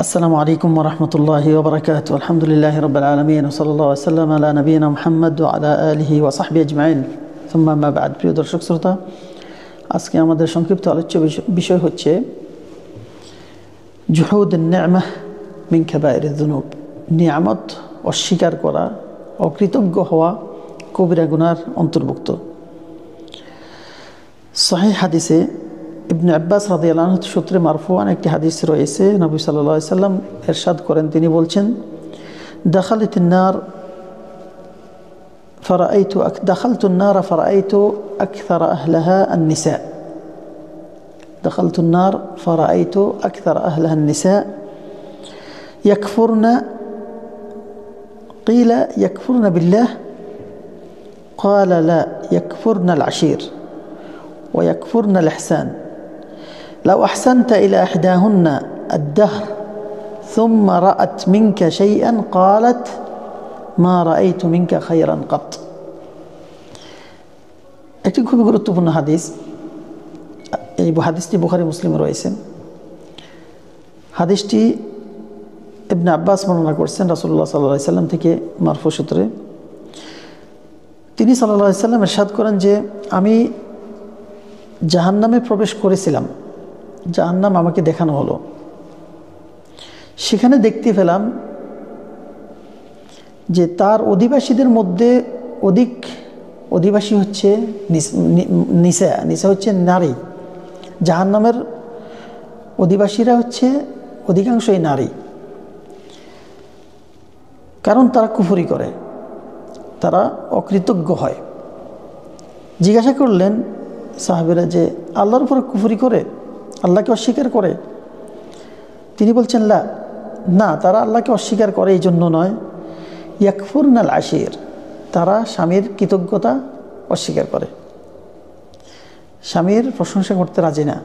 আসসালামু আলাইকুম ওয়া রাহমাতুল্লাহি ওয়া বারাকাতুহু। আলহামদুলিল্লাহি রাব্বিল আলামিন ওয়া সাল্লাল্লাহু ওয়া সাল্লাম আলা নবিয়িনা মুহাম্মদ ওয়া আলা আলিহি ওয়া সাহবিহি আজমাইন। সুম্মা আম্মা বা'দ। প্রিয় দর্শক শ্রোতা, আজকে আমাদের সংক্ষিপ্ত আলোচ্য বিষয় হচ্ছে জুহুদুন নি'মাহ মিন কাবাইরিজ যুনুব। নিয়ামত অস্বীকার করা, অকৃতজ্ঞ হওয়া কবিরা গুনার অন্তর্ভুক্ত। সহিহ হাদিসে ইবনে আব্বাস রাদিয়াল্লাহু আনহু সূত্রে মারফুআন একটি হাদিস রয়েছে। নবী সাল্লাল্লাহু আলাইহি সাল্লাম ইরশাদ করেন, তিনি বলছেন, দাখালাতুন নার ফারাআইতু আকসারা আহলাহা আন-নিসা। দাখালতুন নার ফারাআইতু আকসারা আহলাহা আন-নিসা ইয়াকফুরনা قيل يكفرن بالله قال لا يكفرن العشير ويكفرن الإحسان لو أحسنت إلى إحداهن الدهر ثم رأت منك شيئا قالت ما رأيت منك خيرا قط। একটি খুবই গুরুত্বপূর্ণ হাদিস। এই হাদিসটি বুখারী মুসলিমে রয়েছে। হাদিসটি ইবনে আব্বাস বর্ণনা করছেন রাসূলুল্লাহ সাল্লাল্লাহু আলাইহি সাল্লাম থেকে মারফু সূত্রে। তিনি সাল্লাল্লাহু আলাইহি সাল্লাম ইরশাদ করেন যে, আমি জাহান্নামে প্রবেশ করেছিলাম, জাহান্নাম আমাকে দেখানো হলো। সেখানে দেখতে পেলাম যে তার অধিবাসীদের মধ্যে অধিবাসী হচ্ছে নিসা হচ্ছে নারী। জাহান্নামের অধিবাসীরা হচ্ছে অধিকাংশই নারী, কারণ তারা কুফরি করে, তারা অকৃতজ্ঞ হয়। জিজ্ঞাসা করলেন সাহাবীরা যে, আল্লাহর উপর কুফরি করে, আল্লাহকে অস্বীকার করে? তিনি বলছেন, না, তারা আল্লাহকে অস্বীকার করে এই জন্য নয়, ইয়াকফুরনাল আশির, তারা স্বামীর কৃতজ্ঞতা অস্বীকার করে, স্বামীর প্রশংসা করতে রাজি না,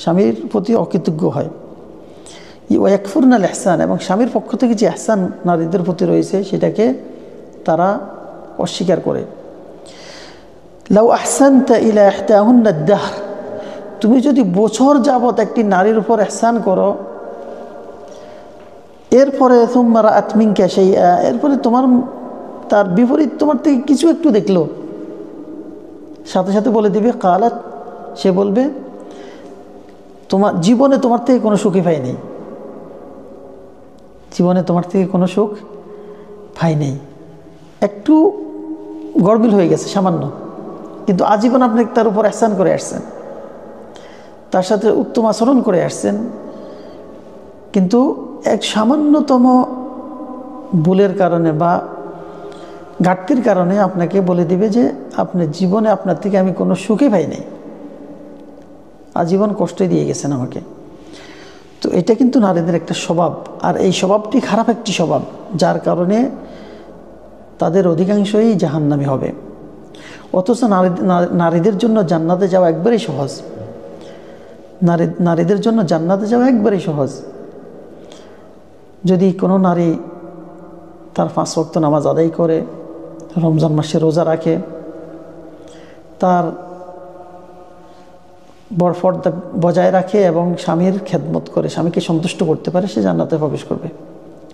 স্বামীর প্রতি অকৃতজ্ঞ হয়। ওয়াকফুরনাল ইহসান, এবং স্বামীর পক্ষ থেকে যে ইহসান নারীদের প্রতি রয়েছে সেটাকে তারা অস্বীকার করে। লাউ আহসানতা ইলা ইহদাহুন্না আদ-দাহর, তুমি যদি বছর যাবত একটি নারীর উপর ইহসান করো, এরপরে সুম্মা রাআত মিনকা শাইআ, এরপরে তার বিপরীত তোমার থেকে কিছু একটু দেখলো, সাথে সাথে বলে দিবে কালাত, সে বলবে তোমার জীবনে তোমার থেকে কোনো সুখই পাই নাই, জীবনে তোমার থেকে কোনো সুখ পাই নাই। একটু গড়বিল হয়ে গেছে সামান্য, কিন্তু আজীবন আপনি তার উপর ইহসান করে আসছেন, তার সাথে উত্তম আচরণ করে আসছেন, কিন্তু এক সামান্যতম ভুলের কারণে বা ঘাটতির কারণে আপনাকে বলে দিবে যে আপনি জীবনে আপনার থেকে আমি কোনো সুখই পাই নাই, আজীবন কষ্টই দিয়ে গেছেন আমাকে। তো এটা কিন্তু নারীদের একটা স্বভাব, আর এই স্বভাবটি খারাপ একটি স্বভাব, যার কারণে তাদের অধিকাংশই জাহান্নামী হবে। অথচ নারীদের জন্য জান্নাতে যাওয়া একবারেই সহজ, নারীদের জন্য জান্নাতে যাওয়া একবারেই সহজ। যদি কোনো নারী তার 5 ওয়াক্ত নামাজ আদায় করে, রমজান মাসে রোজা রাখে, তার বরফর্দা বজায় রাখে এবং স্বামীর খেদমত করে, স্বামীকে সন্তুষ্ট করতে পারে, সে জান্নাতে প্রবেশ করবে।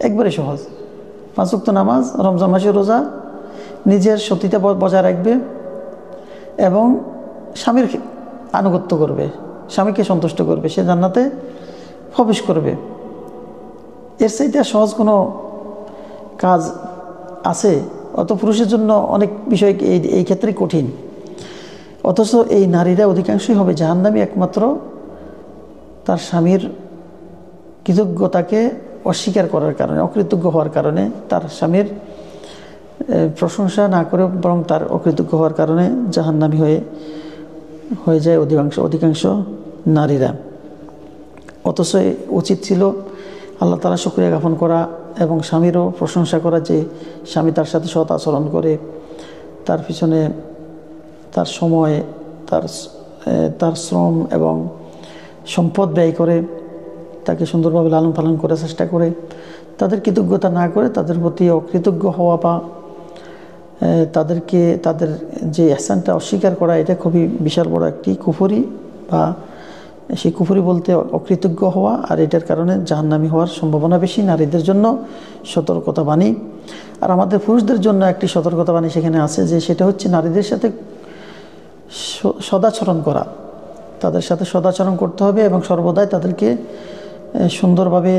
একবারে সহজ। 5 ওয়াক্ত নামাজ, রমজান মাসে রোজা, নিজের সতীতা বজায় রাখবে এবং স্বামীর আনুগত্য করবে, স্বামীকে সন্তুষ্ট করবে, সে জান্নাতে প্রবেশ করবে। এর চাইতে সহজ কোনো কাজ আছে? অত পুরুষের জন্য অনেক বিষয় এই ক্ষেত্রে কঠিন। অথচ এই নারীরা অধিকাংশই হবে জাহান্নামী একমাত্র তার স্বামীর কৃতজ্ঞতাকে অস্বীকার করার কারণে, অকৃতজ্ঞ হওয়ার কারণে, তার স্বামীর প্রশংসা না করে বরং তার অকৃতজ্ঞ হওয়ার কারণে জাহান্নামী হয়ে যায় অধিকাংশ নারীরা। অথচ উচিত ছিল আল্লাহ তাআলা শুকরিয়া জ্ঞাপন করা এবং স্বামীরও প্রশংসা করা, যে স্বামী তার সাথে সৎ আচরণ করে, তার পিছনে তার সময়, তার শ্রম এবং সম্পদ ব্যয় করে, তাকে সুন্দরভাবে লালন পালন করার চেষ্টা করে, তাদের কৃতজ্ঞতা না করে তাদের প্রতি অকৃতজ্ঞ হওয়া বা তাদের যে ইহসানটা অস্বীকার করা, এটা খুবই বিশাল বড় একটি কুফরি বা সেই কুফরি বলতে অকৃতজ্ঞ হওয়া, আর এটার কারণে জাহান্নামী হওয়ার সম্ভাবনা বেশি। নারীদের জন্য সতর্কতা বাণী। আর আমাদের পুরুষদের জন্য একটি সতর্কতা বাণী সেখানে আছে, যে সেটা হচ্ছে নারীদের সাথে সদাচরণ করা, তাদের সাথে সদাচরণ করতে হবে এবং সর্বদাই তাদেরকে সুন্দরভাবে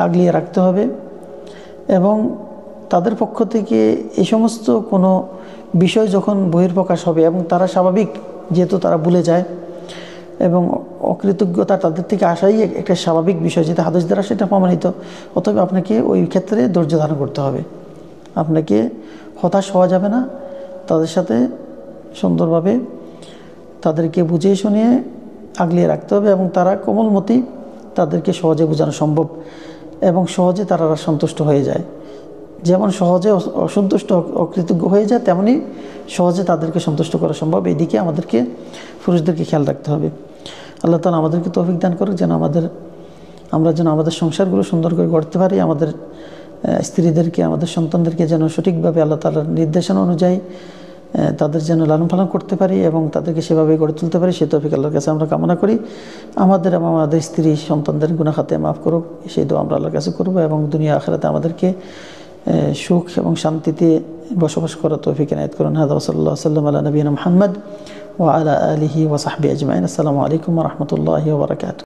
আগলিয়ে রাখতে হবে। এবং তাদের পক্ষ থেকে এই সমস্ত কোনো বিষয় যখন বহির্প্রকাশ হবে এবং তারা স্বাভাবিক, যেহেতু তারা ভুলে যায় এবং অকৃতজ্ঞতা তাদের থেকে আসাই একটা স্বাভাবিক বিষয়, যেটা হাদিস দ্বারা সেটা প্রমাণিত। অতএব আপনাকে ওই ক্ষেত্রে ধৈর্য ধারণ করতে হবে, আপনাকে হতাশ হওয়া যাবে না, তাদের সাথে সুন্দরভাবে তাদেরকে বুঝিয়ে শুনিয়ে আগলিয়ে রাখতে হবে। এবং তারা কোমলমতি, তাদেরকে সহজে বোঝানো সম্ভব এবং সহজে তারা সন্তুষ্ট হয়ে যায়। যেমন সহজে অসন্তুষ্ট অকৃতজ্ঞ হয়ে যায়, তেমনি সহজে তাদেরকে সন্তুষ্ট করা সম্ভব। এই দিকে আমাদেরকে পুরুষদেরকে খেয়াল রাখতে হবে। আল্লাহ তাআলা আমাদেরকে তৌফিক দান করুক যেন আমরা যেন আমাদের সংসারগুলো সুন্দর করে গড়তে পারি, আমাদের স্ত্রীদেরকে, আমাদের সন্তানদেরকে যেন সঠিকভাবে আল্লাহ তাআলার নির্দেশনা অনুযায়ী তাদের যেন লালন পালন করতে পারি এবং তাদেরকে সেভাবে গড়ে তুলতে পারি। সে তৌফিক আল্লাহর কাছে আমরা কামনা করি। আমাদের এবং আমাদের স্ত্রী সন্তানদের গুনাহ খাতিয়া মাফ করুক, সেই দোয়া আমরা আল্লাহর কাছে করব এবং দুনিয়া আখিরাতে আমাদেরকে সুখ এবং শান্তিতে বসবাস করার তৌফিক ইনায়াত করুন। হাযা ওয়া সাল্লাল্লাহু আলাইহি ওয়া সাল্লাম আলা নবিয়িনা মুহাম্মদ ওয়া আলা আলিহি ওয়া সাহবিহি আজমাইন। আসসালামু আলাইকুম ওয়া রাহমাতুল্লাহি ওয়া বারাকাতুহু।